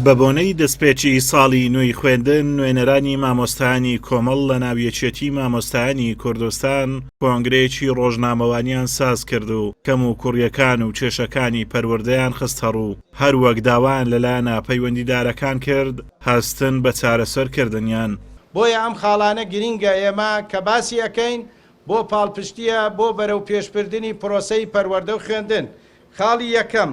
بە بۆنەی دەستپێکی ساڵی نوێی خوێندن، نوێنەرانی مامۆستایانی کۆمەڵ لە ناویەکێتی مامۆستایانی کوردستان کۆنگرەیەکی ڕۆژنامەوانیان ساز کرد و کەم و کوڕیەکان و کێشەکانی پەروەردەیان خست هەڕوو، هەروەک داوایان لەلایەنە پەیوەندیدارەکان کرد هەستن بە چارەسەرکردنیان. بۆیە ئەم خاڵانە گرینگە ئێمە کە باسی ئەەکەین بۆ پاڵپشتیە بۆ بەرەو پێشبردننی پرۆسەی پەروەردە و خوێندن. خاڵی یەکەم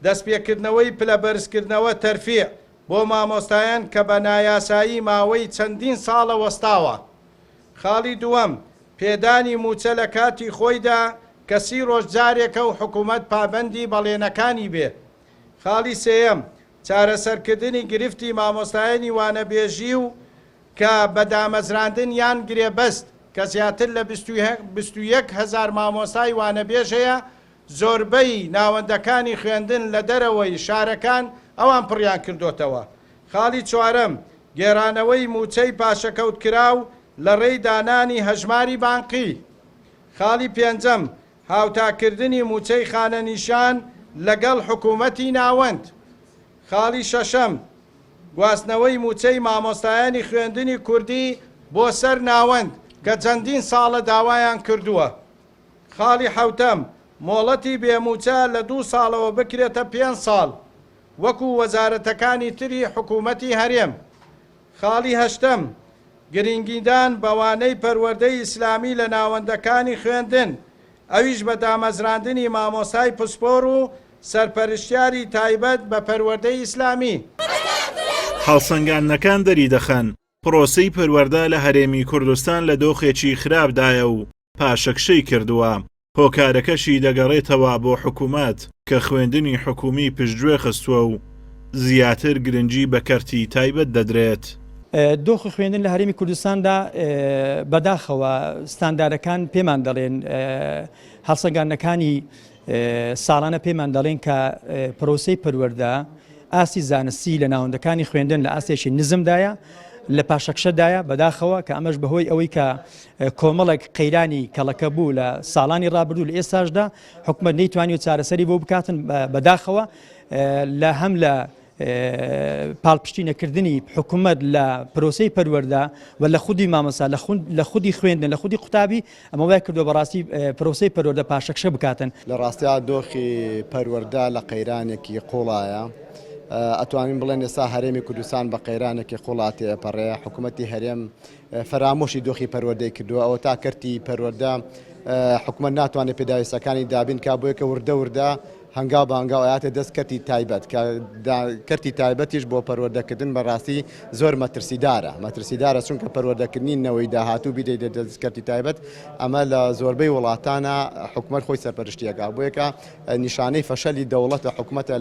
دەستپێکردنەوەی پلە بەرزکردنەوە تەرفیع بۆ مامۆستایان کە بە نایاسایی ماوەی چەندین ساڵە وەستاوە. خاڵی دووەم پێدانی موچە لە کاتی خۆیدا کە 30 ڕۆژ جارێکە و حکوومەت پابەندی بەڵێنەکانی بێ. خاڵی سێیەم چارەسەرکردنی گرفتی مامۆستایانی وانەبێژی و کە بە دامەزراندن یان گرێبەست کە زیاتر لە 21,000 مامۆستای وانەبێژ هەیە، زۆربەی ناوەندەکانی خوێندن لە دەرەوەی شارەکان ئەوان پڕیان کردوتەوە. خاڵی چوارەم گێرانەوەی موچەی پاشەکەوتکراو لە ڕێی دانانی هەژماری بانقی. خاڵی پێنجەم هاوتاکردنی موچەی خانەنیشان لەگەڵ حکوومەتی ناوەند. خاڵی شەشەم گواستنەوەی موچەی مامۆستایانی خوێندنی کوردی بۆ سەر ناوەند کە چەندین ساڵە داوایان کردووە. خاڵی حەوتەم مۆڵەتی بێموچە لە 2 ساڵەوە بکرێتە 5 ساڵ وەکو وەزارەتەکانی تری حکوومەتی هەرێم. خاڵی هەشتەم گرنگیدان بەوانەی پەروەردەی ئیسلامی لە ناوەندەکانی خوێندن، ئەویش بە دامەزراندنی مامۆستای پسپۆر و سەرپەرشتیاری تایبەت بە پەروەردەی ئیسلامی. هەڵسەنگاندنەکان دەری دەخەن پرۆسەی پەروەردە لە هەرێمی کوردستان لە دۆخێکی خراپدایە و پاشەکشەی کردووە. هۆکارەکەشی دەگەڕێتەوە بۆ حکوومەت کە خوێندنی حکومی پشتگوێ خستووە و زیاتر گرنگی بە کەرتی تایبەت دەدرێت. دۆخی خوێندن لە هەرێمی کوردستاندا بەداخەوە ستاندارەکان پێمان دەڵێن، هەڵسەنگاندنەکانی ساڵانە پێمان دەڵێن کە پرۆسەی پەروەردە ئاسی زانستی لە ناوەندەکانی خوێندن لە ئاسێکی نزمدایە، لە پاشەکشەدایە بەداخەوە کە ئەمەش بەهۆی ئەوەی کە کۆمەڵێک قەیرانی کەڵەکە بوو لە ساڵانی ڕابردوو لە ئێستاشدا حکومەت نەیتوانی و چارەسەری بۆ بکاتن. بەداخەوە لە هەم لە پاڵپشتی نەکردنی حکوومەت لە پرۆسەی پەروەردە و لە خودی مامۆستا لە خودی خوێندن لە خودی قوتابی ئەمە وای کردو بەڕاستی پرۆسەی پەروەردە پاشەکشە بکاتن. لە ڕاستیا دۆخی پەروەردە لە قەیرانێکی قوڵایە، ئەتوانین بڵێن ئێستا هەرێمی کوردستان بە قەیرانێکی قوڵاتی ئەپەڕێ. حکوومەتی هەرێم فەرامۆشی دۆخی پەروەردەی کردووە، ئەوە تا کەرتی پەروەردە حکوومەت ناتوانێت پێداویستەکانی دابین کا بۆیە کە وردە هەنگاو بە هەنگاو ئاەتە دەست کەرتی تایبەت کە کەرتی تایبەتیش بۆ پەروەردەکردن بەڕاستی زۆر مەترسیدارە چونکە پەروەردەکردنی نەوەی داهاتوو بیدەیت دەست کەرتی تایبەت ئەمە لە زۆربەی وڵاتانە حکوومەت خۆی سەرپەرشتیەکە بۆیە کە نیشانەی فەشەلی دەوڵەتە حکوومەتە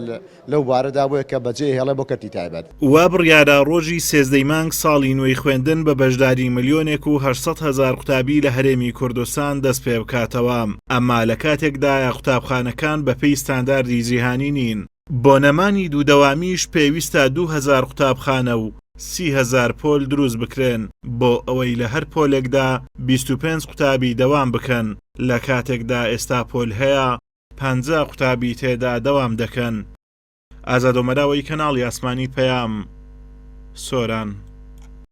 لەو بارەدا بۆیە کە بەجێ هێڵێ بۆ کەرتی تایبەت. وا بڕیارە ڕۆژی 13 مانگ ساڵی نوێی خوێندن بە بەشداری 1,800,000 قوتابی لە هەرێمی کوردستان دەست پێ بکاتەوە، ئەمما لە کاتێکدایە قوتابخانەکان بەپێی ستانداردی جیهانی نین. بۆ نەمانی دوودەوامیش پێویستە 2,000 قوتابخانە و 30,000 پۆل دروست بکرێن بۆ ئەوەی لە هەر پۆلێکدا 25 قوتابی دەوام بکەن، لە کاتێکدا ئێستا پۆل هەیە 50 قوتابی تێدا دەوام دەکەن. ئازاد ئۆمەراوی کەناڵی ئاسمانی پەیام، سۆران.